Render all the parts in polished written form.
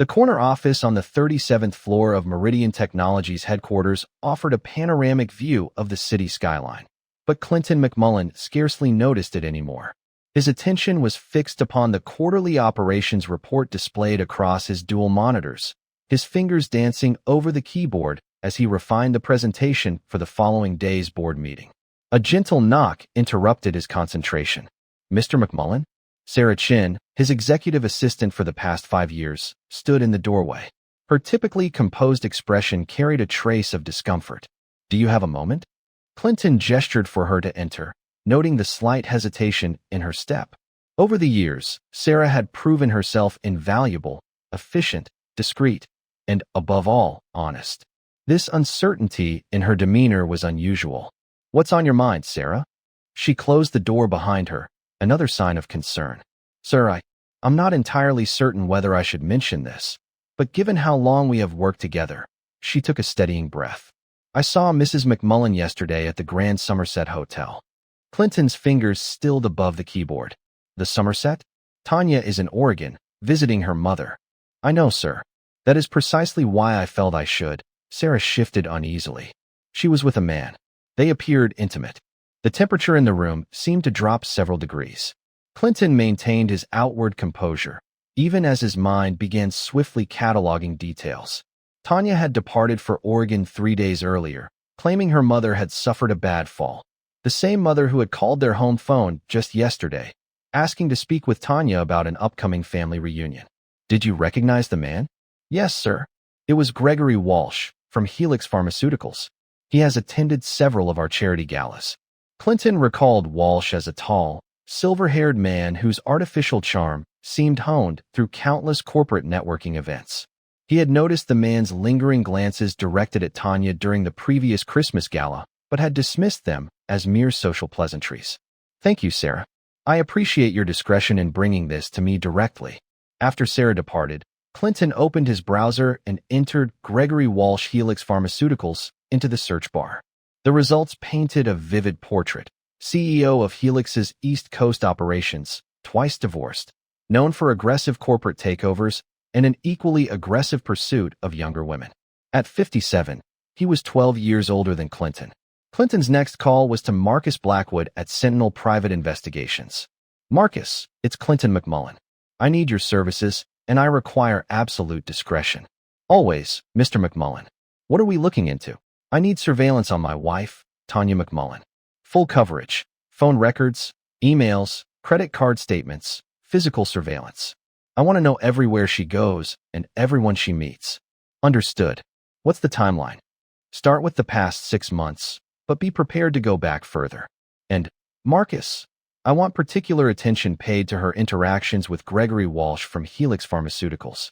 The corner office on the 37th floor of Meridian Technologies headquarters offered a panoramic view of the city skyline. But Clinton McMullen scarcely noticed it anymore. His attention was fixed upon the quarterly operations report displayed across his dual monitors, his fingers dancing over the keyboard as he refined the presentation for the following day's board meeting. A gentle knock interrupted his concentration. "Mr. McMullen?" Sarah Chin, his executive assistant for the past 5 years, stood in the doorway. Her typically composed expression carried a trace of discomfort. "Do you have a moment?" Clinton gestured for her to enter, noting the slight hesitation in her step. Over the years, Sarah had proven herself invaluable, efficient, discreet, and, above all, honest. This uncertainty in her demeanor was unusual. "What's on your mind, Sarah?" She closed the door behind her, another sign of concern. "Sir, I'm not entirely certain whether I should mention this, but given how long we have worked together," she took a steadying breath. "I saw Mrs. McMullen yesterday at the Grand Somerset Hotel." Clinton's fingers stilled above the keyboard. "The Somerset? Tanya is in Oregon, visiting her mother." "I know, sir. That is precisely why I felt I should." Sarah shifted uneasily. She was with a man. They appeared intimate. The temperature in the room seemed to drop several degrees. Clinton maintained his outward composure, even as his mind began swiftly cataloging details. Tanya had departed for Oregon 3 days earlier, claiming her mother had suffered a bad fall. The same mother who had called their home phone just yesterday, asking to speak with Tanya about an upcoming family reunion. "Did you recognize the man?" "Yes, sir. It was Gregory Walsh, from Helix Pharmaceuticals. He has attended several of our charity galas." Clinton recalled Walsh as a tall, silver-haired man whose artificial charm seemed honed through countless corporate networking events. He had noticed the man's lingering glances directed at Tanya during the previous Christmas gala, but had dismissed them as mere social pleasantries. "Thank you, Sarah. I appreciate your discretion in bringing this to me directly." After Sarah departed, Clinton opened his browser and entered Gregory Walsh Helix Pharmaceuticals into the search bar. The results painted a vivid portrait. CEO of Helix's East Coast operations, twice divorced, known for aggressive corporate takeovers and an equally aggressive pursuit of younger women. At 57, he was 12 years older than Clinton. Clinton's next call was to Marcus Blackwood at Sentinel Private Investigations. "Marcus, it's Clinton McMullen. I need your services, and I require absolute discretion." "Always, Mr. McMullen. What are we looking into?" "I need surveillance on my wife, Tanya McMullen. Full coverage, phone records, emails, credit card statements, physical surveillance. I want to know everywhere she goes and everyone she meets." "Understood. What's the timeline?" "Start with the past 6 months, but be prepared to go back further." "And, Marcus, I want particular attention paid to her interactions with Gregory Walsh from Helix Pharmaceuticals."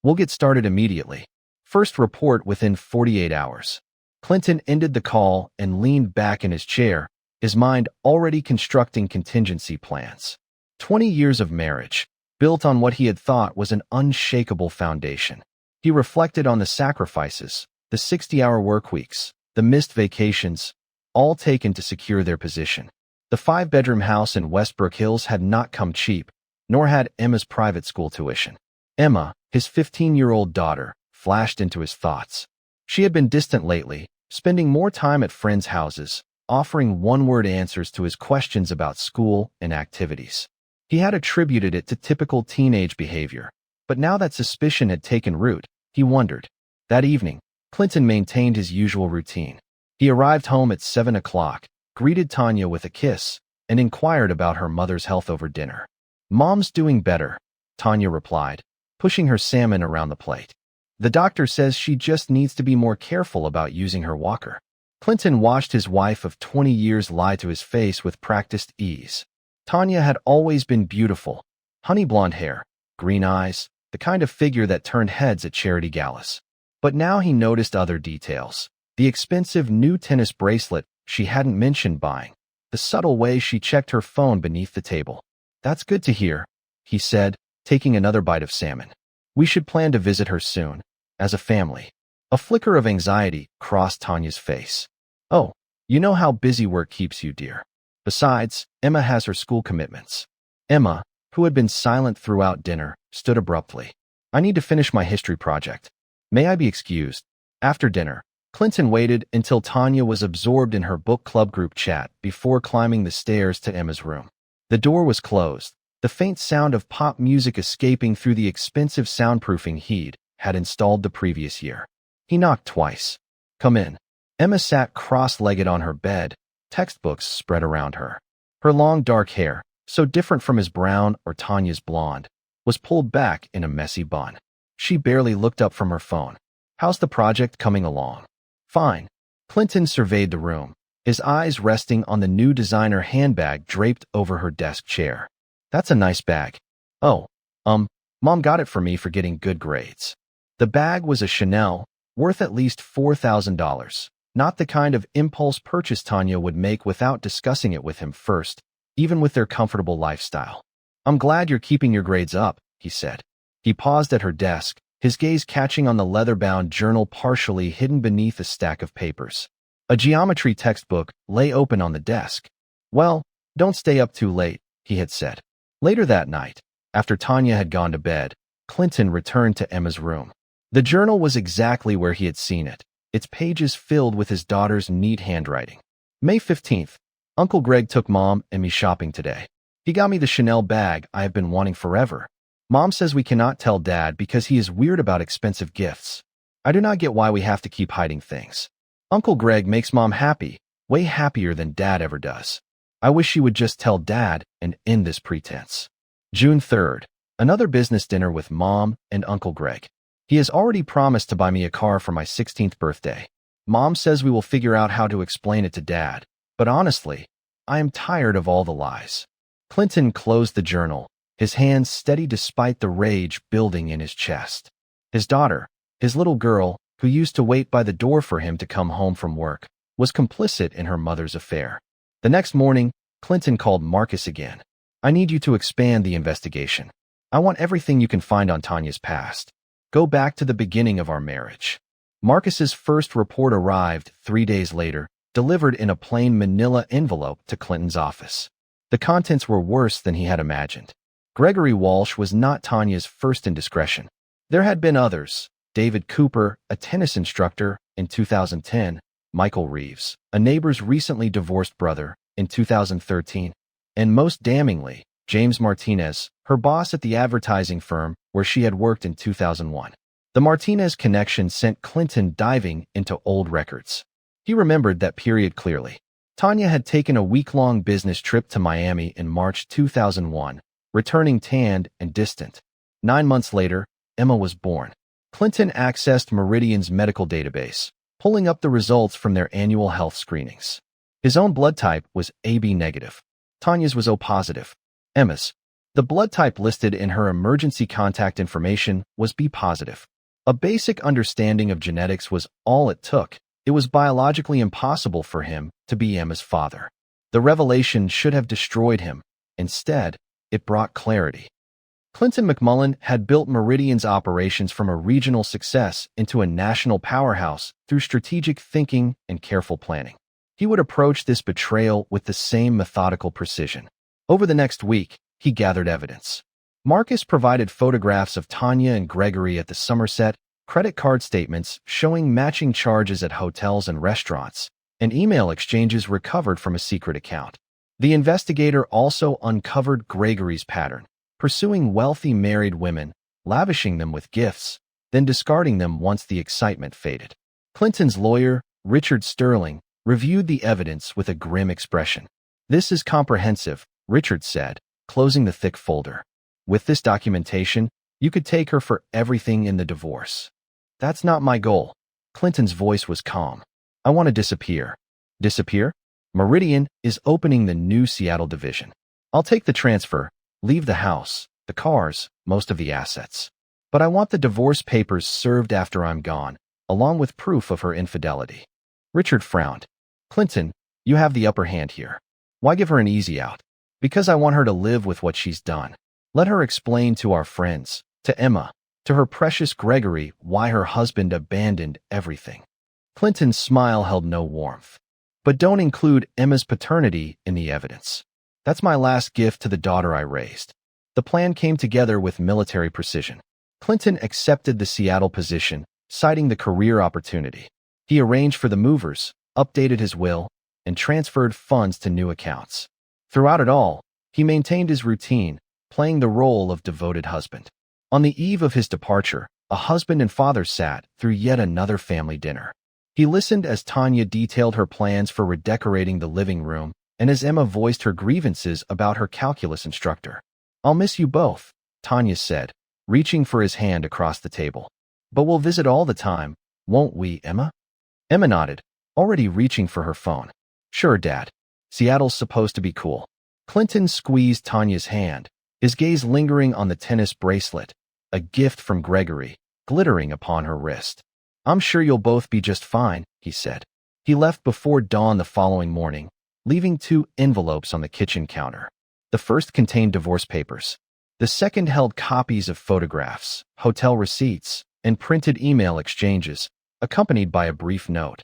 "We'll get started immediately. First report within 48 hours." Clinton ended the call and leaned back in his chair, his mind already constructing contingency plans. 20 years of marriage, built on what he had thought was an unshakable foundation. He reflected on the sacrifices, the 60-hour work weeks, the missed vacations, all taken to secure their position. The 5-bedroom house in Westbrook Hills had not come cheap, nor had Emma's private school tuition. Emma, his 15-year-old daughter, flashed into his thoughts. She had been distant lately, spending more time at friends' houses, offering one-word answers to his questions about school and activities. He had attributed it to typical teenage behavior, but now that suspicion had taken root, he wondered. That evening, Clinton maintained his usual routine. He arrived home at 7 o'clock, greeted Tanya with a kiss, and inquired about her mother's health over dinner. "Mom's doing better," Tanya replied, pushing her salmon around the plate. "The doctor says she just needs to be more careful about using her walker." Clinton watched his wife of 20 years lie to his face with practiced ease. Tanya had always been beautiful. Honey blonde hair, green eyes, the kind of figure that turned heads at charity galas. But now he noticed other details. The expensive new tennis bracelet she hadn't mentioned buying. The subtle way she checked her phone beneath the table. "That's good to hear," he said, taking another bite of salmon. "We should plan to visit her soon, as a family." A flicker of anxiety crossed Tanya's face. "Oh, you know how busy work keeps you, dear. Besides, Emma has her school commitments." Emma, who had been silent throughout dinner, stood abruptly. I need to finish my history project. May I be excused? After dinner, Clinton waited until Tanya was absorbed in her book club group chat before climbing the stairs to Emma's room. The door was closed, the faint sound of pop music escaping through the expensive soundproofing he'd had installed the previous year. He knocked twice. Come in. Emma sat cross-legged on her bed, textbooks spread around her. Her long dark hair, so different from his brown or Tanya's blonde, was pulled back in a messy bun. She barely looked up from her phone. How's the project coming along? Fine. Clinton surveyed the room, his eyes resting on the new designer handbag draped over her desk chair. That's a nice bag. Oh, Mom got it for me for getting good grades. The bag was a Chanel, worth at least $4,000. Not the kind of impulse purchase Tanya would make without discussing it with him first, even with their comfortable lifestyle. I'm glad you're keeping your grades up, he said. He paused at her desk, his gaze catching on the leather-bound journal partially hidden beneath a stack of papers. A geometry textbook lay open on the desk. Well, don't stay up too late, he had said. Later that night, after Tanya had gone to bed, Clinton returned to Emma's room. The journal was exactly where he had seen it, its pages filled with his daughter's neat handwriting. May 15th. Uncle Greg took Mom and me shopping today. He got me the Chanel bag I have been wanting forever. Mom says we cannot tell Dad because he is weird about expensive gifts. I do not get why we have to keep hiding things. Uncle Greg makes Mom happy, way happier than Dad ever does. I wish she would just tell Dad and end this pretense. June 3rd. Another business dinner with Mom and Uncle Greg. He has already promised to buy me a car for my 16th birthday. Mom says we will figure out how to explain it to Dad, but honestly, I am tired of all the lies. Clinton closed the journal, his hands steady despite the rage building in his chest. His daughter, his little girl, who used to wait by the door for him to come home from work, was complicit in her mother's affair. The next morning, Clinton called Marcus again. I need you to expand the investigation. I want everything you can find on Tanya's past. Go back to the beginning of our marriage. Marcus's first report arrived 3 days later, delivered in a plain manila envelope to Clinton's office. The contents were worse than he had imagined. Gregory Walsh was not Tanya's first indiscretion. There had been others: David Cooper, a tennis instructor, in 2010, Michael Reeves, a neighbor's recently divorced brother, in 2013, and most damningly, James Martinez, her boss at the advertising firm where she had worked in 2001. The Martinez connection sent Clinton diving into old records. He remembered that period clearly. Tanya had taken a week-long business trip to Miami in March 2001, returning tanned and distant. 9 months later, Emma was born. Clinton accessed Meridian's medical database, pulling up the results from their annual health screenings. His own blood type was AB negative. Tanya's was O positive. Emma's, the blood type listed in her emergency contact information, was B positive. A basic understanding of genetics was all it took. It was biologically impossible for him to be Emma's father. The revelation should have destroyed him. Instead, it brought clarity. Clinton McMullen had built Meridian's operations from a regional success into a national powerhouse through strategic thinking and careful planning. He would approach this betrayal with the same methodical precision. Over the next week, he gathered evidence. Marcus provided photographs of Tanya and Gregory at the Somerset, credit card statements showing matching charges at hotels and restaurants, and email exchanges recovered from a secret account. The investigator also uncovered Gregory's pattern, pursuing wealthy married women, lavishing them with gifts, then discarding them once the excitement faded. Clinton's lawyer, Richard Sterling, reviewed the evidence with a grim expression. "This is comprehensive," Richard said, closing the thick folder. "With this documentation, you could take her for everything in the divorce." "That's not my goal." Clinton's voice was calm. "I want to disappear." "Disappear?" "Meridian is opening the new Seattle division. I'll take the transfer, leave the house, the cars, most of the assets. But I want the divorce papers served after I'm gone, along with proof of her infidelity." Richard frowned. "Clinton, you have the upper hand here. Why give her an easy out?" "Because I want her to live with what she's done. Let her explain to our friends, to Emma, to her precious Gregory, why her husband abandoned everything." Clinton's smile held no warmth. "But don't include Emma's paternity in the evidence. That's my last gift to the daughter I raised." The plan came together with military precision. Clinton accepted the Seattle position, citing the career opportunity. He arranged for the movers, updated his will, and transferred funds to new accounts. Throughout it all, he maintained his routine, playing the role of devoted husband. On the eve of his departure, a husband and father sat through yet another family dinner. He listened as Tanya detailed her plans for redecorating the living room and as Emma voiced her grievances about her calculus instructor. "I'll miss you both," Tanya said, reaching for his hand across the table. "But we'll visit all the time, won't we, Emma?" Emma nodded, already reaching for her phone. "Sure, Dad. Seattle's supposed to be cool." Clinton squeezed Tanya's hand, his gaze lingering on the tennis bracelet, a gift from Gregory, glittering upon her wrist. "I'm sure you'll both be just fine," he said. He left before dawn the following morning, leaving 2 envelopes on the kitchen counter. The first contained divorce papers. The second held copies of photographs, hotel receipts, and printed email exchanges, accompanied by a brief note.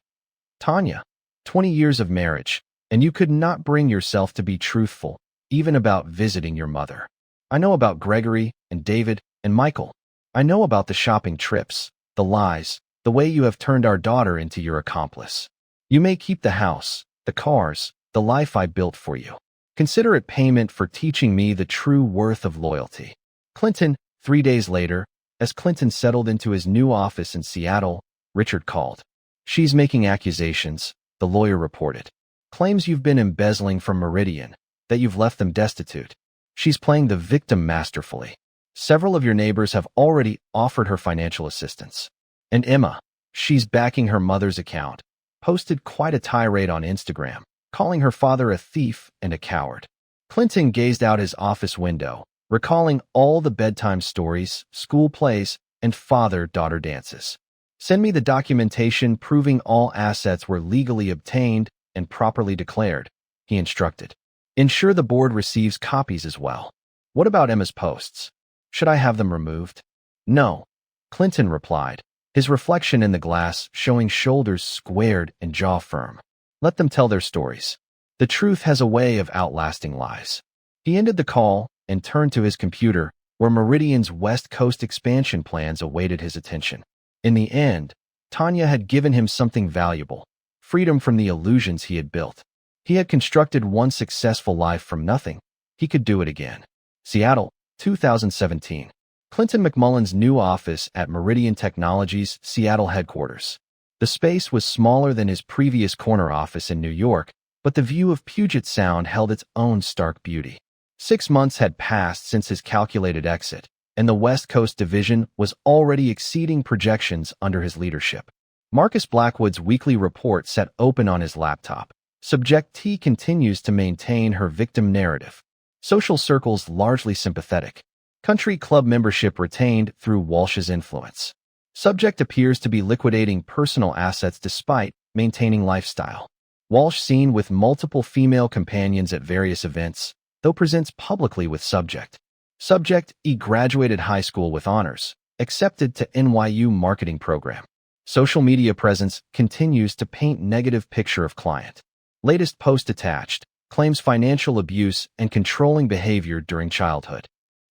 "Tanya, 20 years of marriage, and you could not bring yourself to be truthful, even about visiting your mother. I know about Gregory and David and Michael. I know about the shopping trips, the lies, the way you have turned our daughter into your accomplice. You may keep the house, the cars, the life I built for you. Consider it payment for teaching me the true worth of loyalty." Clinton, 3 days later, as Clinton settled into his new office in Seattle, Richard called. "She's making accusations," the lawyer reported. "Claims you've been embezzling from Meridian, that you've left them destitute. She's playing the victim masterfully. Several of your neighbors have already offered her financial assistance. And Emma, she's backing her mother's account, posted quite a tirade on Instagram, calling her father a thief and a coward." Clinton gazed out his office window, recalling all the bedtime stories, school plays, and father-daughter dances. "Send me the documentation proving all assets were legally obtained and properly declared," he instructed. "Ensure the board receives copies as well." "What about Emma's posts? Should I have them removed?" "No," Clinton replied, his reflection in the glass showing shoulders squared and jaw firm. "Let them tell their stories. The truth has a way of outlasting lies." He ended the call and turned to his computer, where Meridian's West Coast expansion plans awaited his attention. In the end, Tanya had given him something valuable, freedom from the illusions he had built. He had constructed one successful life from nothing. He could do it again. Seattle, 2017. Clinton McMullen's new office at Meridian Technologies' Seattle headquarters. The space was smaller than his previous corner office in New York, but the view of Puget Sound held its own stark beauty. 6 months had passed since his calculated exit, and the West Coast division was already exceeding projections under his leadership. Marcus Blackwood's weekly report sat open on his laptop. Subject T continues to maintain her victim narrative. Social circles largely sympathetic. Country club membership retained through Walsh's influence. Subject appears to be liquidating personal assets despite maintaining lifestyle. Walsh seen with multiple female companions at various events, though presents publicly with Subject. Subject E graduated high school with honors, accepted to NYU marketing program. Social media presence continues to paint negative picture of client. Latest post attached, claims financial abuse and controlling behavior during childhood.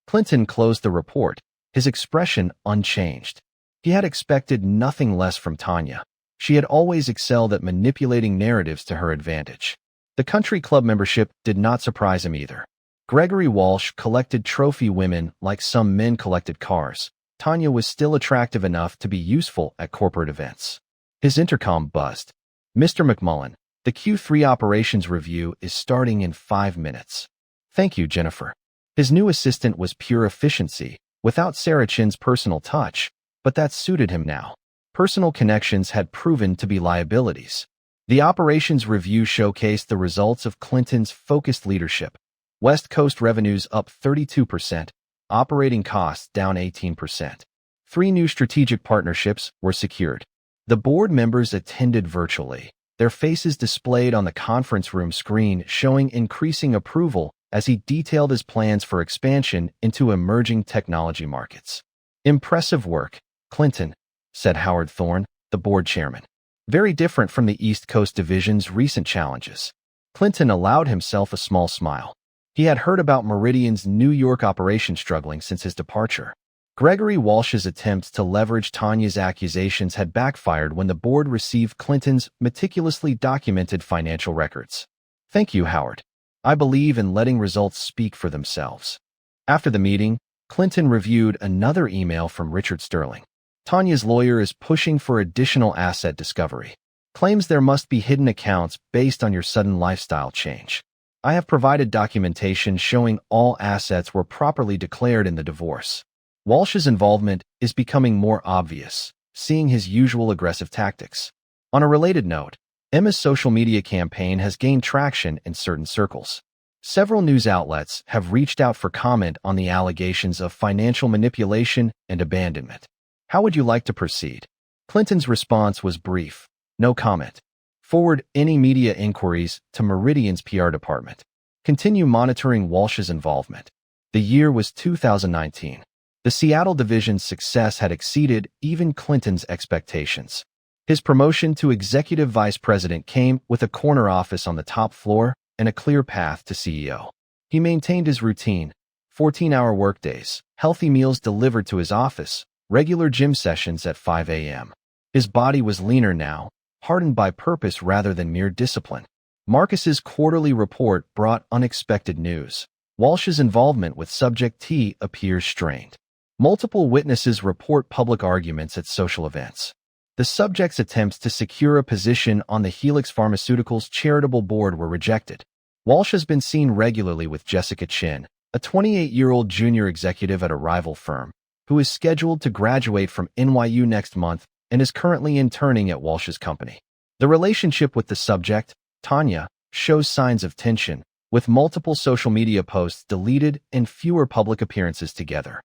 Clinton closed the report, his expression unchanged. He had expected nothing less from Tanya. She had always excelled at manipulating narratives to her advantage. The country club membership did not surprise him either. Gregory Walsh collected trophy women like some men collected cars. Tanya was still attractive enough to be useful at corporate events. His intercom buzzed. "Mr. McMullen, the Q3 operations review is starting in 5 minutes. Thank you, Jennifer." His new assistant was pure efficiency, without Sarah Chin's personal touch, but that suited him now. Personal connections had proven to be liabilities. The operations review showcased the results of Clinton's focused leadership. West Coast revenues up 32%, operating costs down 18%. 3 new strategic partnerships were secured. The board members attended virtually, their faces displayed on the conference room screen showing increasing approval as he detailed his plans for expansion into emerging technology markets. "Impressive work, Clinton," said Howard Thorne, the board chairman. "Very different from the East Coast Division's recent challenges." Clinton allowed himself a small smile. He had heard about Meridian's New York operation struggling since his departure. Gregory Walsh's attempts to leverage Tanya's accusations had backfired when the board received Clinton's meticulously documented financial records. Thank you, Howard. I believe in letting results speak for themselves. After the meeting, Clinton reviewed another email from Richard Sterling. Tanya's lawyer is pushing for additional asset discovery. Claims there must be hidden accounts based on your sudden lifestyle change. I have provided documentation showing all assets were properly declared in the divorce. Walsh's involvement is becoming more obvious, seeing his usual aggressive tactics. On a related note, Emma's social media campaign has gained traction in certain circles. Several news outlets have reached out for comment on the allegations of financial manipulation and abandonment. How would you like to proceed? Clinton's response was brief, no comment. Forward any media inquiries to Meridian's PR department. Continue monitoring Walsh's involvement. The year was 2019. The Seattle division's success had exceeded even Clinton's expectations. His promotion to executive vice president came with a corner office on the top floor and a clear path to CEO. He maintained his routine, 14-hour workdays, healthy meals delivered to his office, regular gym sessions at 5 a.m. His body was leaner now, hardened by purpose rather than mere discipline. Marcus's quarterly report brought unexpected news. Walsh's involvement with Subject T appears strained. Multiple witnesses report public arguments at social events. The subject's attempts to secure a position on the Helix Pharmaceuticals charitable board were rejected. Walsh has been seen regularly with Jessica Chin, a 28-year-old junior executive at a rival firm, who is scheduled to graduate from NYU next month and is currently interning at Walsh's company. The relationship with the subject, Tanya, shows signs of tension, with multiple social media posts deleted and fewer public appearances together.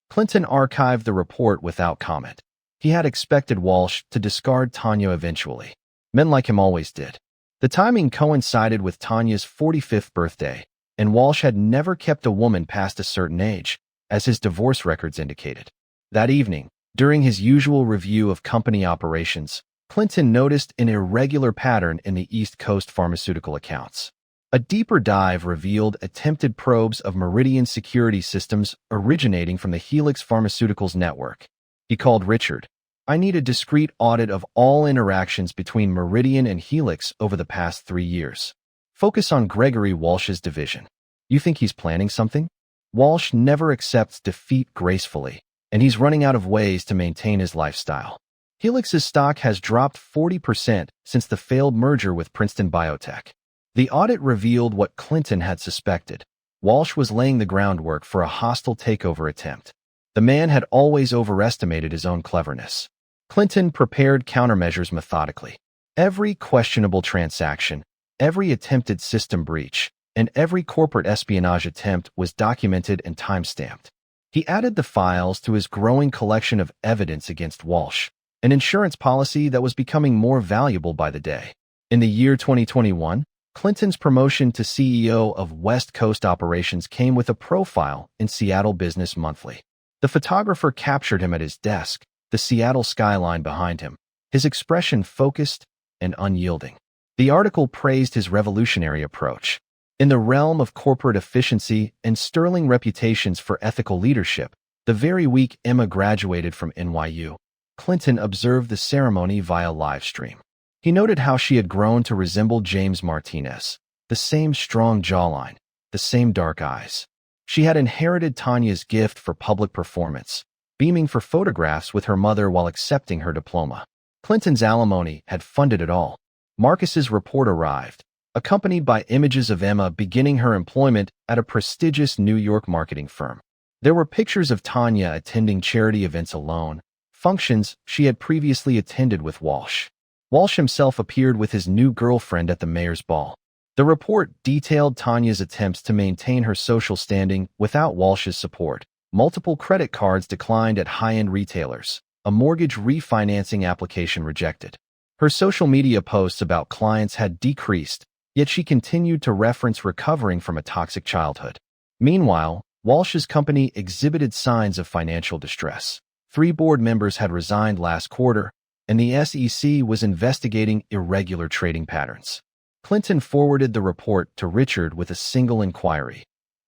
Clinton archived the report without comment. He had expected Walsh to discard Tanya eventually. Men like him always did. The timing coincided with Tanya's 45th birthday, and Walsh had never kept a woman past a certain age, as his divorce records indicated. That evening, during his usual review of company operations, Clinton noticed an irregular pattern in the East Coast pharmaceutical accounts. A deeper dive revealed attempted probes of Meridian security systems originating from the Helix Pharmaceuticals network. He called Richard. I need a discrete audit of all interactions between Meridian and Helix over the past 3 years. Focus on Gregory Walsh's division. You think he's planning something? Walsh never accepts defeat gracefully, and he's running out of ways to maintain his lifestyle. Helix's stock has dropped 40% since the failed merger with Princeton Biotech. The audit revealed what Clinton had suspected. Walsh was laying the groundwork for a hostile takeover attempt. The man had always overestimated his own cleverness. Clinton prepared countermeasures methodically. Every questionable transaction, every attempted system breach, and every corporate espionage attempt was documented and time-stamped. He added the files to his growing collection of evidence against Walsh, an insurance policy that was becoming more valuable by the day. In the year 2021, Clinton's promotion to CEO of West Coast Operations came with a profile in Seattle Business Monthly. The photographer captured him at his desk, the Seattle skyline behind him, his expression focused and unyielding. The article praised his revolutionary approach. In the realm of corporate efficiency and sterling reputations for ethical leadership, the very week Emma graduated from NYU, Clinton observed the ceremony via live stream. He noted how she had grown to resemble James Martinez, the same strong jawline, the same dark eyes. She had inherited Tanya's gift for public performance, beaming for photographs with her mother while accepting her diploma. Clinton's alimony had funded it all. Marcus's report arrived, accompanied by images of Emma beginning her employment at a prestigious New York marketing firm. There were pictures of Tanya attending charity events alone, functions she had previously attended with Walsh. Walsh himself appeared with his new girlfriend at the mayor's ball. The report detailed Tanya's attempts to maintain her social standing without Walsh's support. Multiple credit cards declined at high-end retailers, a mortgage refinancing application rejected. Her social media posts about clients had decreased, yet she continued to reference recovering from a toxic childhood. Meanwhile, Walsh's company exhibited signs of financial distress. 3 board members had resigned last quarter, and the SEC was investigating irregular trading patterns. Clinton forwarded the report to Richard with a single inquiry.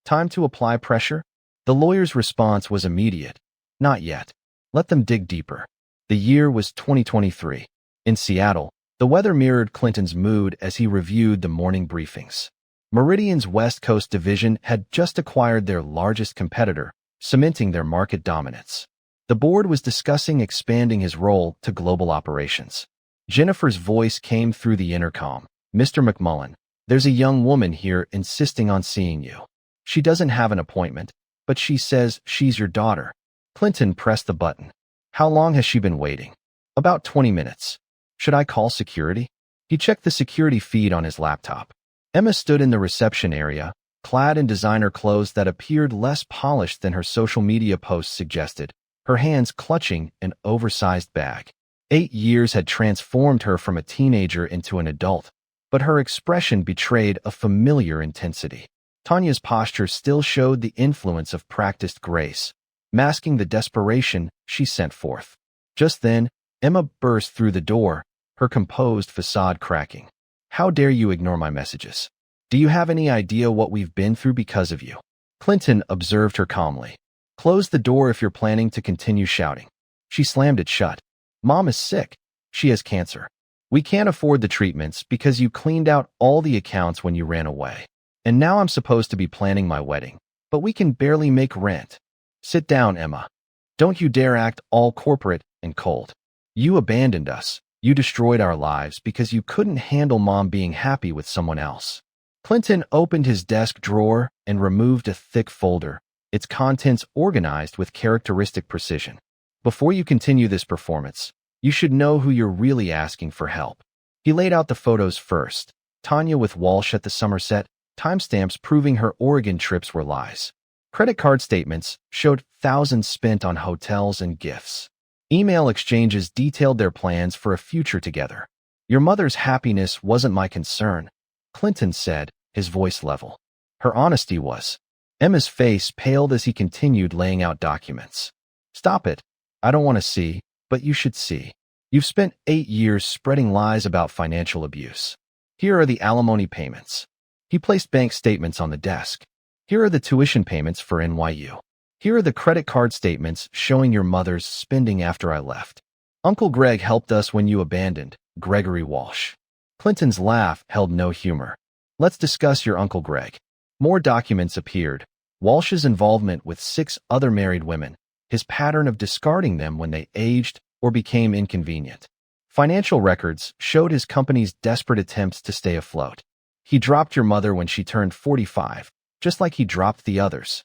Time to apply pressure? The lawyer's response was immediate. Not yet. Let them dig deeper. The year was 2023. In Seattle, the weather mirrored Clinton's mood as he reviewed the morning briefings. Meridian's West Coast division had just acquired their largest competitor, cementing their market dominance. The board was discussing expanding his role to global operations. Jennifer's voice came through the intercom. "Mr. McMullen, there's a young woman here insisting on seeing you. She doesn't have an appointment, but she says she's your daughter." Clinton pressed the button. "How long has she been waiting?" "About 20 minutes. Should I call security?" He checked the security feed on his laptop. Emma stood in the reception area, clad in designer clothes that appeared less polished than her social media posts suggested, her hands clutching an oversized bag. 8 years had transformed her from a teenager into an adult, but her expression betrayed a familiar intensity. Tanya's posture still showed the influence of practiced grace, masking the desperation she sent forth. Just then, Emma burst through the door, her composed facade cracking. "How dare you ignore my messages? Do you have any idea what we've been through because of you?" Clinton observed her calmly. "Close the door if you're planning to continue shouting." She slammed it shut. "Mom is sick. She has cancer. We can't afford the treatments because you cleaned out all the accounts when you ran away. And now I'm supposed to be planning my wedding, but we can barely make rent." "Sit down, Emma. Don't you dare act all corporate and cold. You abandoned us. You destroyed our lives because you couldn't handle Mom being happy with someone else." Clinton opened his desk drawer and removed a thick folder, its contents organized with characteristic precision. "Before you continue this performance, you should know who you're really asking for help." He laid out the photos first. Tanya with Walsh at the Somerset, timestamps proving her Oregon trips were lies. Credit card statements showed thousands spent on hotels and gifts. Email exchanges detailed their plans for a future together. "Your mother's happiness wasn't my concern," Clinton said, his voice level. Her honesty was. Emma's face paled as he continued laying out documents. "Stop it. I don't want to see, but you should see. You've spent 8 years spreading lies about financial abuse. Here are the alimony payments." He placed bank statements on the desk. "Here are the tuition payments for NYU. Here are the credit card statements showing your mother's spending after I left. Uncle Greg helped us when you abandoned Gregory Walsh." Clinton's laugh held no humor. "Let's discuss your Uncle Greg." More documents appeared. Walsh's involvement with 6 other married women, his pattern of discarding them when they aged or became inconvenient. Financial records showed his company's desperate attempts to stay afloat. "He dropped your mother when she turned 45, just like he dropped the others.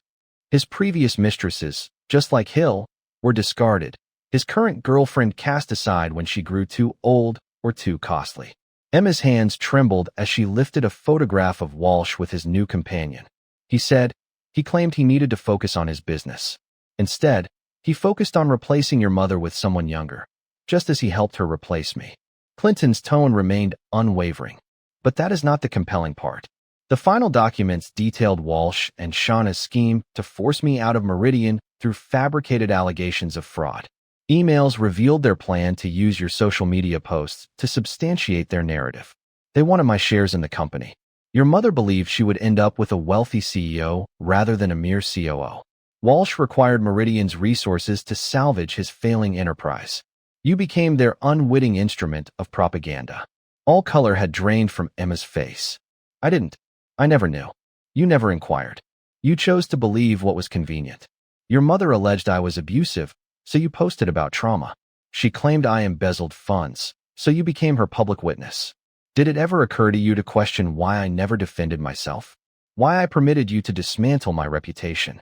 His previous mistresses, just like Hill, were discarded. His current girlfriend cast aside when she grew too old or too costly." Emma's hands trembled as she lifted a photograph of Walsh with his new companion. He said he claimed he needed to focus on his business. Instead, he focused on replacing your mother with someone younger, just as he helped her replace me. Clinton's tone remained unwavering. But that is not the compelling part. The final documents detailed Walsh and Shauna's scheme to force me out of Meridian through fabricated allegations of fraud. Emails revealed their plan to use your social media posts to substantiate their narrative. They wanted my shares in the company. Your mother believed she would end up with a wealthy CEO rather than a mere COO. Walsh required Meridian's resources to salvage his failing enterprise. You became their unwitting instrument of propaganda. All color had drained from Emma's face. "I didn't. I never knew. You never inquired. You chose to believe what was convenient. Your mother alleged I was abusive, so you posted about trauma. She claimed I embezzled funds, so you became her public witness. Did it ever occur to you to question why I never defended myself? Why I permitted you to dismantle my reputation?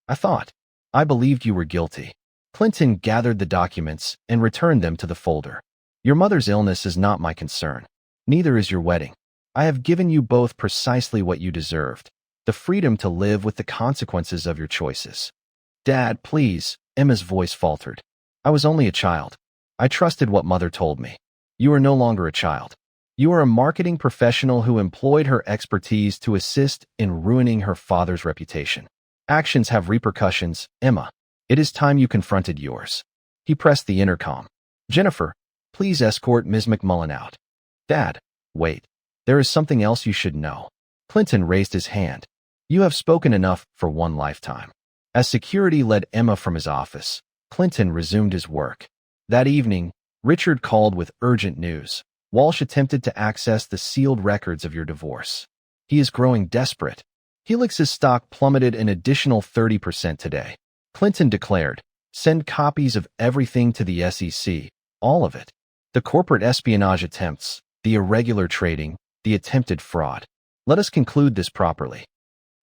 I believed you were guilty." Clinton gathered the documents and returned them to the folder. "Your mother's illness is not my concern. Neither is your wedding. I have given you both precisely what you deserved, the freedom to live with the consequences of your choices." "Dad, please," Emma's voice faltered. "I was only a child. I trusted what mother told me. You are no longer a child. You are a marketing professional who employed her expertise to assist in ruining her father's reputation. Actions have repercussions, Emma. It is time you confronted yours." He pressed the intercom. "Jennifer, please escort Ms. McMullen out." "Dad, wait. There is something else you should know." Clinton raised his hand. "You have spoken enough for one lifetime." As security led Emma from his office, Clinton resumed his work. That evening, Richard called with urgent news. Walsh attempted to access the sealed records of your divorce. He is growing desperate. Helix's stock plummeted an additional 30% today. Clinton declared, send copies of everything to the SEC, all of it. The corporate espionage attempts, the irregular trading, the attempted fraud. Let us conclude this properly.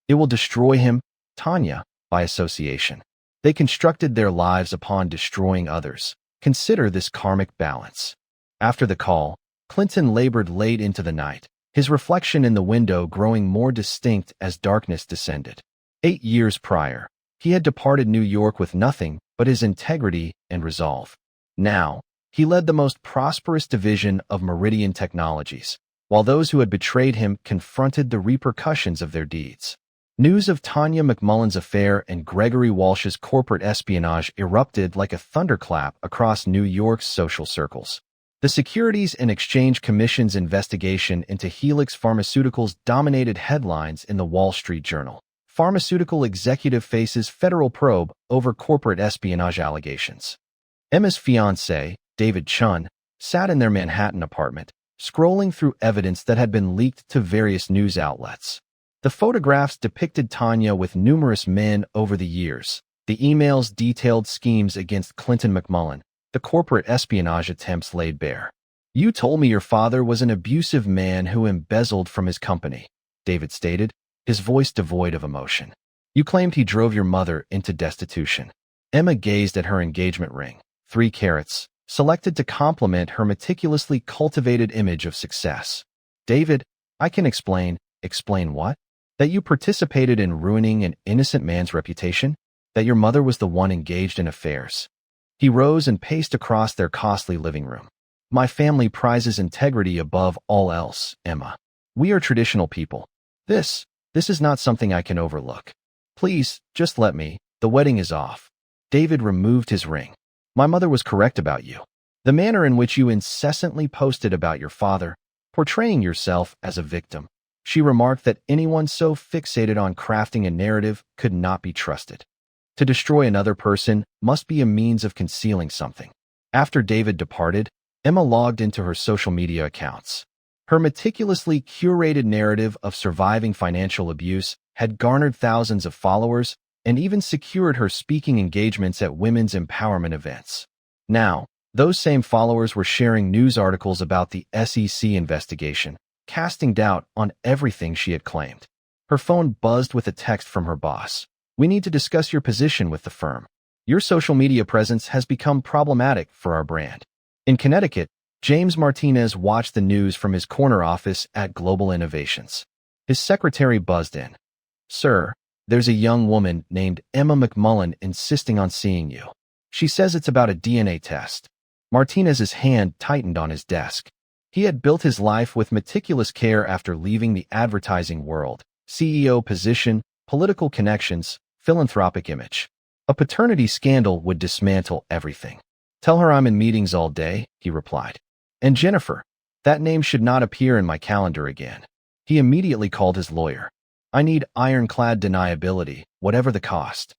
It will destroy him, Tanya, by association. They constructed their lives upon destroying others. Consider this karmic balance. After the call, Clinton labored late into the night, his reflection in the window growing more distinct as darkness descended. 8 years prior, he had departed New York with nothing but his integrity and resolve. Now, he led the most prosperous division of Meridian Technologies, while those who had betrayed him confronted the repercussions of their deeds. News of Tanya McMullen's affair and Gregory Walsh's corporate espionage erupted like a thunderclap across New York's social circles. The Securities and Exchange Commission's investigation into Helix Pharmaceuticals dominated headlines in the Wall Street Journal. Pharmaceutical executive faces federal probe over corporate espionage allegations. Emma's fiancé, David Chun, sat in their Manhattan apartment, scrolling through evidence that had been leaked to various news outlets. The photographs depicted Tanya with numerous men over the years. The emails detailed schemes against Clinton McMullen, the corporate espionage attempts laid bare. You told me your father was an abusive man who embezzled from his company, David stated, his voice devoid of emotion. You claimed he drove your mother into destitution. Emma gazed at her engagement ring, 3 carats, selected to complement her meticulously cultivated image of success. David, I can explain. Explain what? That you participated in ruining an innocent man's reputation? That your mother was the one engaged in affairs? He rose and paced across their costly living room. My family prizes integrity above all else, Emma. We are traditional people. This is not something I can overlook. Please, just let me. The wedding is off. David removed his ring. My mother was correct about you. The manner in which you incessantly posted about your father, portraying yourself as a victim. She remarked that anyone so fixated on crafting a narrative could not be trusted. To destroy another person must be a means of concealing something. After David departed, Emma logged into her social media accounts. Her meticulously curated narrative of surviving financial abuse had garnered thousands of followers and even secured her speaking engagements at women's empowerment events. Now, those same followers were sharing news articles about the SEC investigation, casting doubt on everything she had claimed. Her phone buzzed with a text from her boss. We need to discuss your position with the firm. Your social media presence has become problematic for our brand. In Connecticut, James Martinez watched the news from his corner office at Global Innovations. His secretary buzzed in. Sir, there's a young woman named Emma McMullen insisting on seeing you. She says it's about a DNA test. Martinez's hand tightened on his desk. He had built his life with meticulous care after leaving the advertising world, CEO position, political connections, philanthropic image. A paternity scandal would dismantle everything. Tell her I'm in meetings all day, he replied. And Jennifer, that name should not appear in my calendar again. He immediately called his lawyer. I need ironclad deniability, whatever the cost.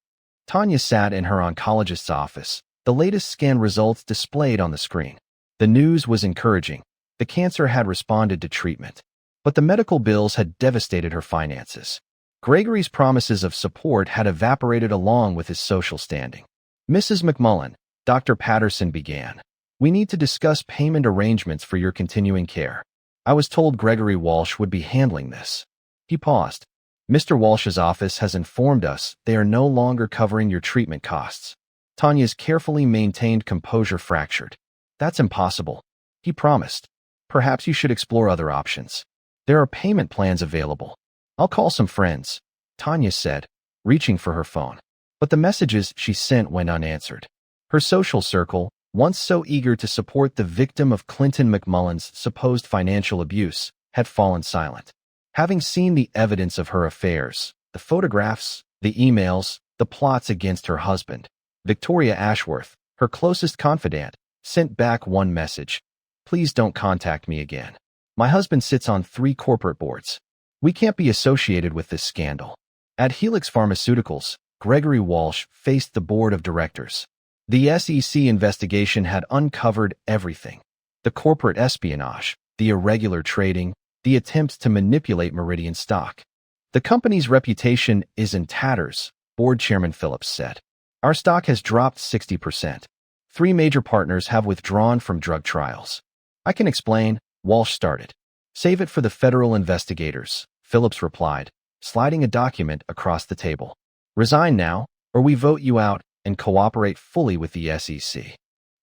Tanya sat in her oncologist's office, the latest scan results displayed on the screen. The news was encouraging. The cancer had responded to treatment, but the medical bills had devastated her finances. Gregory's promises of support had evaporated along with his social standing. Mrs. McMullen, Dr. Patterson began. We need to discuss payment arrangements for your continuing care. I was told Gregory Walsh would be handling this. He paused. Mr. Walsh's office has informed us they are no longer covering your treatment costs. Tanya's carefully maintained composure fractured. That's impossible. He promised. Perhaps you should explore other options. There are payment plans available. I'll call some friends, Tanya said, reaching for her phone. But the messages she sent went unanswered. Her social circle, once so eager to support the victim of Clinton McMullen's supposed financial abuse, had fallen silent. Having seen the evidence of her affairs, the photographs, the emails, the plots against her husband, Victoria Ashworth, her closest confidant, sent back one message. Please don't contact me again. My husband sits on 3 corporate boards. We can't be associated with this scandal. At Helix Pharmaceuticals, Gregory Walsh faced the board of directors. The SEC investigation had uncovered everything: the corporate espionage, the irregular trading, the attempts to manipulate Meridian stock. The company's reputation is in tatters, Board Chairman Phillips said. Our stock has dropped 60%. 3 major partners have withdrawn from drug trials. I can explain, Walsh started. Save it for the federal investigators, Phillips replied, sliding a document across the table. Resign now, or we vote you out and cooperate fully with the SEC.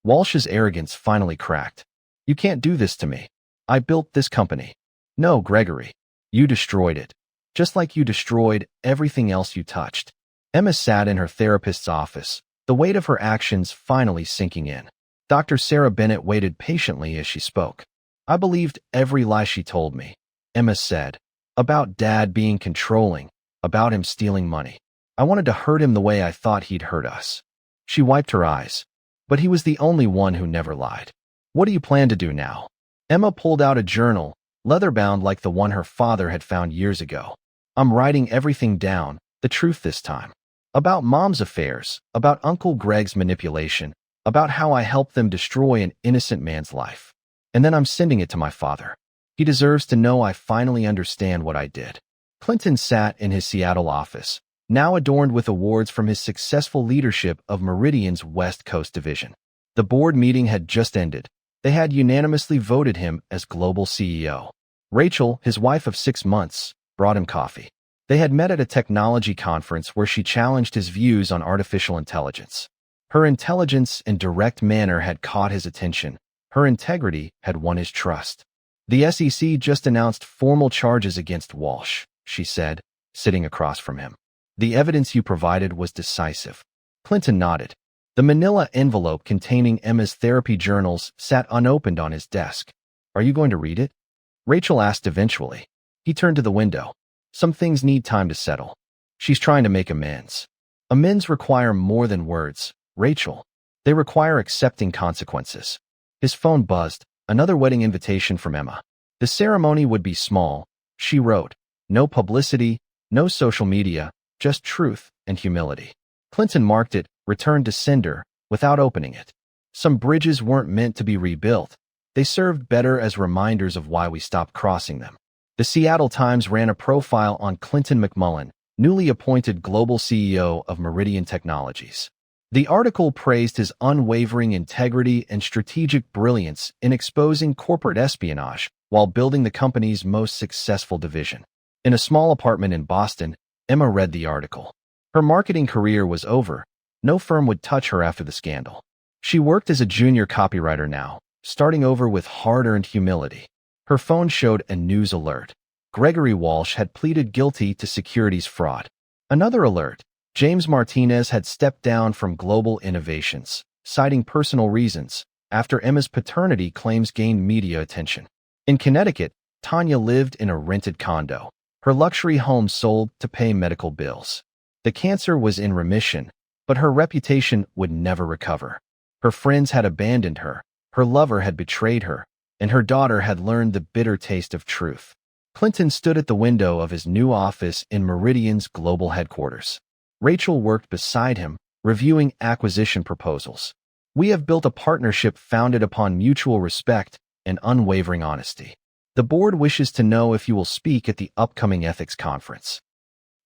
Walsh's arrogance finally cracked. You can't do this to me. I built this company. No, Gregory. You destroyed it. Just like you destroyed everything else you touched. Emma sat in her therapist's office, the weight of her actions finally sinking in. Dr. Sarah Bennett waited patiently as she spoke. I believed every lie she told me, Emma said. About Dad being controlling, about him stealing money. I wanted to hurt him the way I thought he'd hurt us. She wiped her eyes. But he was the only one who never lied. What do you plan to do now? Emma pulled out a journal, leather-bound like the one her father had found years ago. I'm writing everything down, the truth this time. About Mom's affairs, about Uncle Greg's manipulation, about how I helped them destroy an innocent man's life. And then I'm sending it to my father. He deserves to know I finally understand what I did. Clinton sat in his Seattle office, now adorned with awards from his successful leadership of Meridian's West Coast division. The board meeting had just ended. They had unanimously voted him as global CEO. Rachel, his wife of 6 months, brought him coffee. They had met at a technology conference where she challenged his views on artificial intelligence. Her intelligence and direct manner had caught his attention. Her integrity had won his trust. The SEC just announced formal charges against Walsh, she said, sitting across from him. The evidence you provided was decisive. Clinton nodded. The manila envelope containing Emma's therapy journals sat unopened on his desk. Are you going to read it? Rachel asked eventually. He turned to the window. Some things need time to settle. She's trying to make amends. Amends require more than words, Rachel. They require accepting consequences. His phone buzzed, another wedding invitation from Emma. The ceremony would be small, she wrote. No publicity, no social media, just truth and humility. Clinton marked it, returned to sender, without opening it. Some bridges weren't meant to be rebuilt. They served better as reminders of why we stopped crossing them. The Seattle Times ran a profile on Clinton McMullen, newly appointed global CEO of Meridian Technologies. The article praised his unwavering integrity and strategic brilliance in exposing corporate espionage while building the company's most successful division. In a small apartment in Boston, Emma read the article. Her marketing career was over. No firm would touch her after the scandal. She worked as a junior copywriter now, starting over with hard-earned humility. Her phone showed a news alert. Gregory Walsh had pleaded guilty to securities fraud. Another alert. James Martinez had stepped down from Global Innovations, citing personal reasons, after Emma's paternity claims gained media attention. In Connecticut, Tanya lived in a rented condo. Her luxury home sold to pay medical bills. The cancer was in remission, but her reputation would never recover. Her friends had abandoned her, her lover had betrayed her, and her daughter had learned the bitter taste of truth. Clinton stood at the window of his new office in Meridian's global headquarters. Rachel worked beside him, reviewing acquisition proposals. We have built a partnership founded upon mutual respect and unwavering honesty. The board wishes to know if you will speak at the upcoming ethics conference.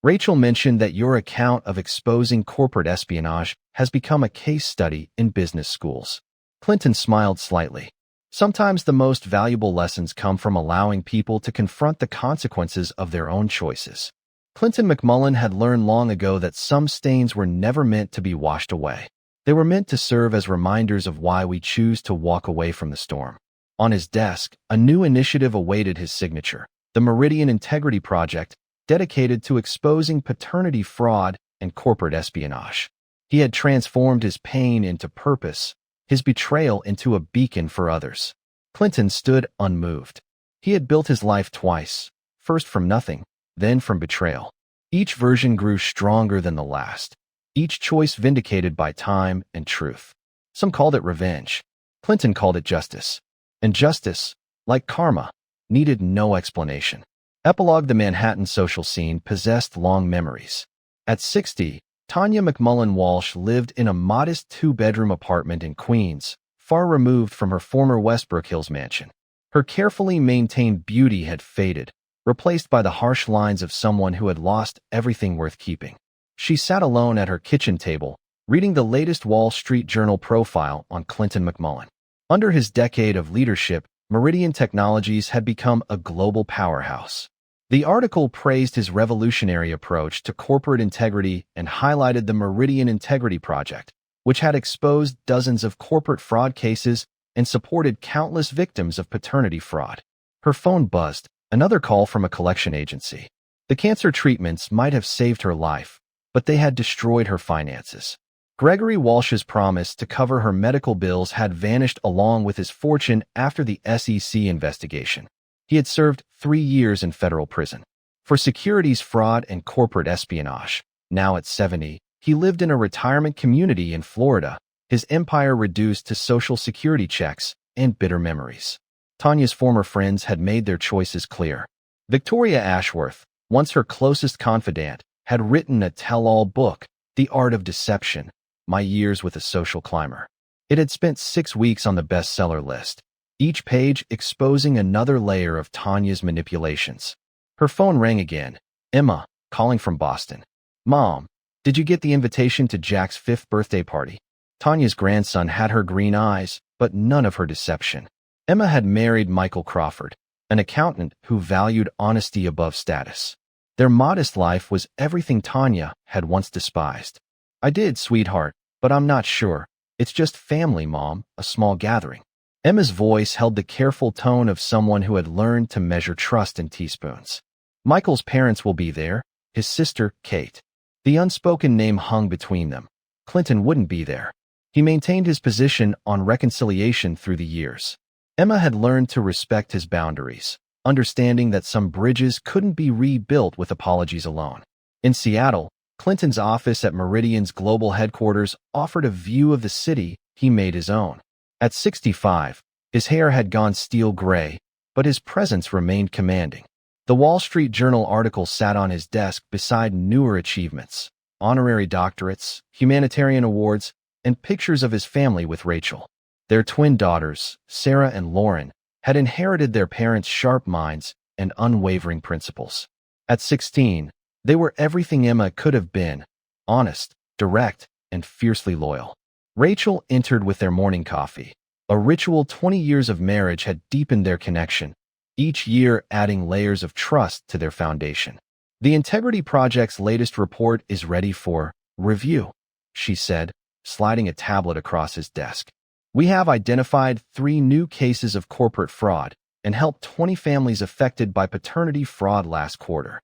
Rachel mentioned that your account of exposing corporate espionage has become a case study in business schools. Clinton smiled slightly. Sometimes the most valuable lessons come from allowing people to confront the consequences of their own choices. Clinton McMullen had learned long ago that some stains were never meant to be washed away. They were meant to serve as reminders of why we choose to walk away from the storm. On his desk, a new initiative awaited his signature, the Meridian Integrity Project, dedicated to exposing paternity fraud and corporate espionage. He had transformed his pain into purpose, his betrayal into a beacon for others. Clinton stood unmoved. He had built his life twice, first from nothing, then from betrayal. Each version grew stronger than the last, each choice vindicated by time and truth. Some called it revenge. Clinton called it justice. And justice, like karma, needed no explanation. Epilogue: the Manhattan social scene possessed long memories. At 60, Tanya McMullen Walsh lived in a modest two-bedroom apartment in Queens, far removed from her former Westbrook Hills mansion. Her carefully maintained beauty had faded, replaced by the harsh lines of someone who had lost everything worth keeping. She sat alone at her kitchen table, reading the latest Wall Street Journal profile on Clinton McMullen. Under his decade of leadership, Meridian Technologies had become a global powerhouse. The article praised his revolutionary approach to corporate integrity and highlighted the Meridian Integrity Project, which had exposed dozens of corporate fraud cases and supported countless victims of paternity fraud. Her phone buzzed, another call from a collection agency. The cancer treatments might have saved her life, but they had destroyed her finances. Gregory Walsh's promise to cover her medical bills had vanished along with his fortune after the SEC investigation. He had served 3 years in federal prison for securities fraud and corporate espionage. Now at 70, he lived in a retirement community in Florida, his empire reduced to Social Security checks and bitter memories. Tanya's former friends had made their choices clear. Victoria Ashworth, once her closest confidant, had written a tell-all book, The Art of Deception, My Years with a Social Climber. It had spent 6 weeks on the bestseller list, each page exposing another layer of Tanya's manipulations. Her phone rang again. Emma, calling from Boston. Mom, did you get the invitation to Jack's 5th birthday party? Tanya's grandson had her green eyes, but none of her deception. Emma had married Michael Crawford, an accountant who valued honesty above status. Their modest life was everything Tanya had once despised. I did, sweetheart, but I'm not sure. It's just family, Mom, a small gathering. Emma's voice held the careful tone of someone who had learned to measure trust in teaspoons. Michael's parents will be there, his sister, Kate. The unspoken name hung between them. Clinton wouldn't be there. He maintained his position on reconciliation through the years. Emma had learned to respect his boundaries, understanding that some bridges couldn't be rebuilt with apologies alone. In Seattle, Clinton's office at Meridian's global headquarters offered a view of the city he made his own. At 65, his hair had gone steel gray, but his presence remained commanding. The Wall Street Journal article sat on his desk beside newer achievements, honorary doctorates, humanitarian awards, and pictures of his family with Rachel. Their twin daughters, Sarah and Lauren, had inherited their parents' sharp minds and unwavering principles. At 16, they were everything Emma could have been: honest, direct, and fiercely loyal. Rachel entered with their morning coffee. A ritual 20 years of marriage had deepened their connection, each year adding layers of trust to their foundation. The Integrity Project's latest report is ready for review, she said, sliding a tablet across his desk. We have identified 3 new cases of corporate fraud and helped 20 families affected by paternity fraud last quarter.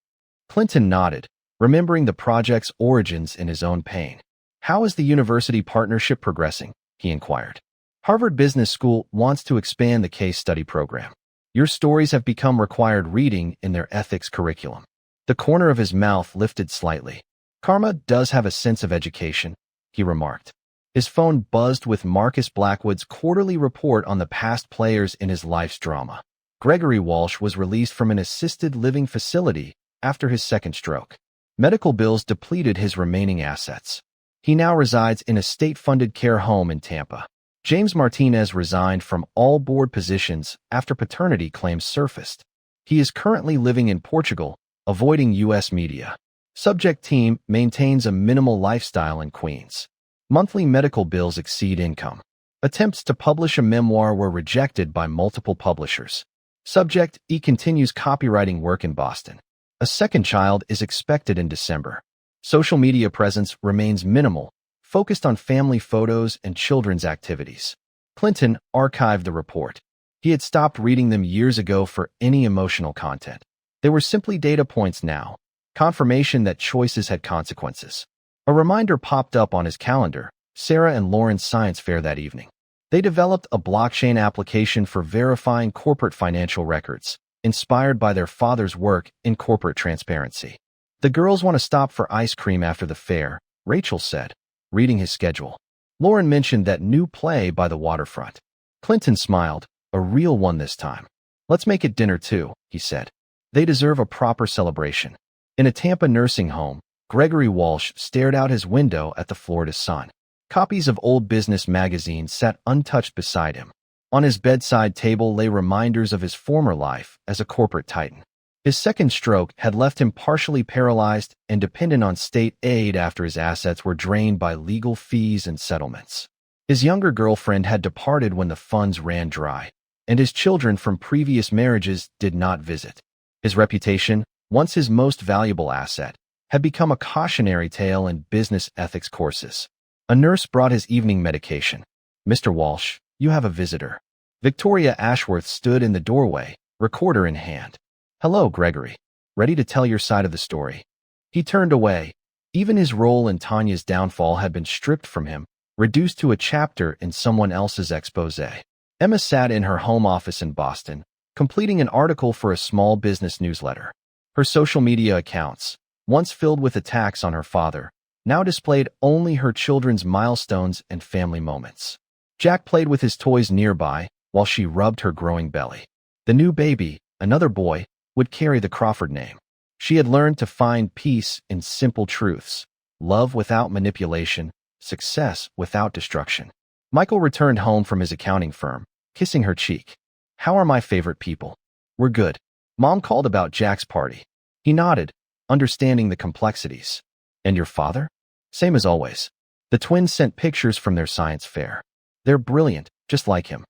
Clinton nodded, remembering the project's origins in his own pain. How is the university partnership progressing? He inquired. Harvard Business School wants to expand the case study program. Your stories have become required reading in their ethics curriculum. The corner of his mouth lifted slightly. Karma does have a sense of education, he remarked. His phone buzzed with Marcus Blackwood's quarterly report on the past players in his life's drama. Gregory Walsh was released from an assisted living facility after his second stroke. Medical bills depleted his remaining assets. He now resides in a state-funded care home in Tampa. James Martinez resigned from all board positions after paternity claims surfaced. He is currently living in Portugal, avoiding U.S. media. Subject team maintains a minimal lifestyle in Queens. Monthly medical bills exceed income. Attempts to publish a memoir were rejected by multiple publishers. Subject E continues copywriting work in Boston. A second child is expected in December. Social media presence remains minimal, focused on family photos and children's activities. Clinton archived the report. He had stopped reading them years ago for any emotional content. They were simply data points now, confirmation that choices had consequences. A reminder popped up on his calendar: Sarah and Lauren's science fair that evening. They developed a blockchain application for verifying corporate financial records, inspired by their father's work in corporate transparency. The girls want to stop for ice cream after the fair, Rachel said, reading his schedule. Lauren mentioned that new play by the waterfront. Clinton smiled, a real one this time. Let's make it dinner too, he said. They deserve a proper celebration. In a Tampa nursing home, Gregory Walsh stared out his window at the Florida sun. Copies of old business magazines sat untouched beside him. On his bedside table lay reminders of his former life as a corporate titan. His second stroke had left him partially paralyzed and dependent on state aid after his assets were drained by legal fees and settlements. His younger girlfriend had departed when the funds ran dry, and his children from previous marriages did not visit. His reputation, once his most valuable asset, had become a cautionary tale in business ethics courses. A nurse brought his evening medication. "Mr. Walsh, you have a visitor." Victoria Ashworth stood in the doorway, recorder in hand. "Hello, Gregory. Ready to tell your side of the story?" He turned away. Even his role in Tanya's downfall had been stripped from him, reduced to a chapter in someone else's exposé. Emma sat in her home office in Boston, completing an article for a small business newsletter. Her social media accounts, once filled with attacks on her father, now displayed only her children's milestones and family moments. Jack played with his toys nearby while she rubbed her growing belly. The new baby, another boy, would carry the Crawford name. She had learned to find peace in simple truths: love without manipulation, success without destruction. Michael returned home from his accounting firm, kissing her cheek. "How are my favorite people?" "We're good. Mom called about Jack's party." He nodded, understanding the complexities. "And your father?" "Same as always." The twins sent pictures from their science fair. "They're brilliant, just like him."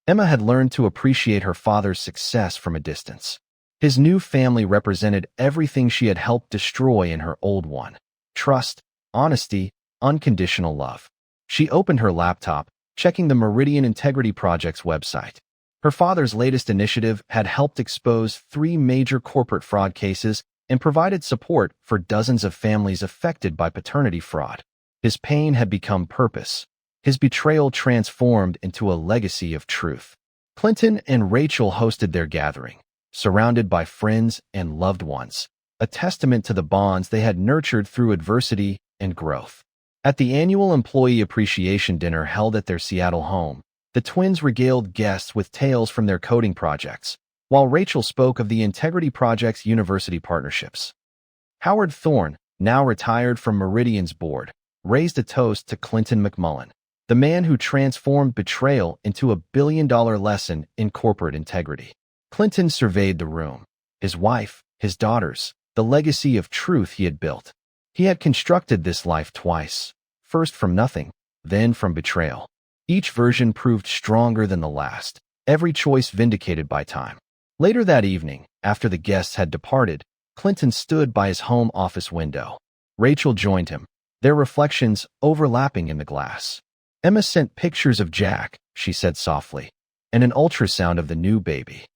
Emma had learned to appreciate her father's success from a distance. His new family represented everything she had helped destroy in her old one: trust, honesty, unconditional love. She opened her laptop, checking the Meridian Integrity Project's website. Her father's latest initiative had helped expose 3 major corporate fraud cases and provided support for dozens of families affected by paternity fraud. His pain had become purpose. His betrayal transformed into a legacy of truth. Clinton and Rachel hosted their gathering, surrounded by friends and loved ones, a testament to the bonds they had nurtured through adversity and growth. At the annual Employee Appreciation Dinner held at their Seattle home, the twins regaled guests with tales from their coding projects, while Rachel spoke of the Integrity Project's university partnerships. Howard Thorne, now retired from Meridian's board, raised a toast to Clinton McMullen, the man who transformed betrayal into a billion-dollar lesson in corporate integrity. Clinton surveyed the room: his wife, his daughters, the legacy of truth he had built. He had constructed this life twice, first from nothing, then from betrayal. Each version proved stronger than the last, every choice vindicated by time. Later that evening, after the guests had departed, Clinton stood by his home office window. Rachel joined him, their reflections overlapping in the glass. "Emma sent pictures of Jack," she said softly, "and an ultrasound of the new baby."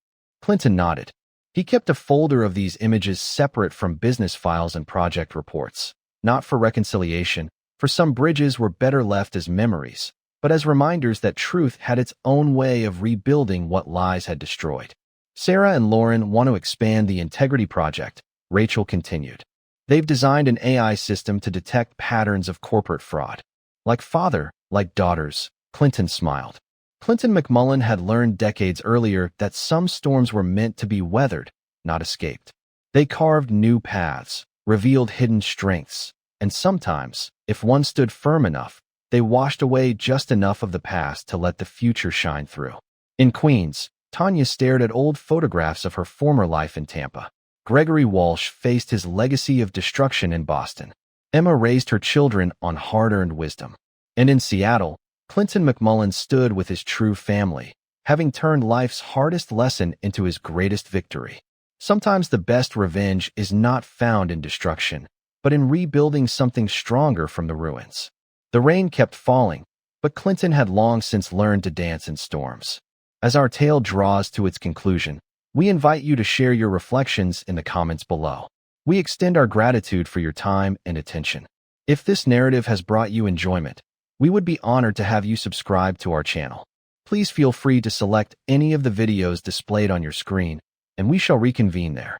Clinton nodded. He kept a folder of these images separate from business files and project reports, not for reconciliation, for some bridges were better left as memories, but as reminders that truth had its own way of rebuilding what lies had destroyed. "Sarah and Lauren want to expand the Integrity Project," Rachel continued. "They've designed an AI system to detect patterns of corporate fraud. Like father, like daughters," Clinton smiled. Clinton McMullen had learned decades earlier that some storms were meant to be weathered, not escaped. They carved new paths, revealed hidden strengths, and sometimes, if one stood firm enough, they washed away just enough of the past to let the future shine through. In Queens, Tanya stared at old photographs of her former life in Tampa. Gregory Walsh faced his legacy of destruction in Boston. Emma raised her children on hard-earned wisdom. And in Seattle, Clinton McMullen stood with his true family, having turned life's hardest lesson into his greatest victory. Sometimes the best revenge is not found in destruction, but in rebuilding something stronger from the ruins. The rain kept falling, but Clinton had long since learned to dance in storms. As our tale draws to its conclusion, we invite you to share your reflections in the comments below. We extend our gratitude for your time and attention. If this narrative has brought you enjoyment, we would be honored to have you subscribe to our channel. Please feel free to select any of the videos displayed on your screen, and we shall reconvene there.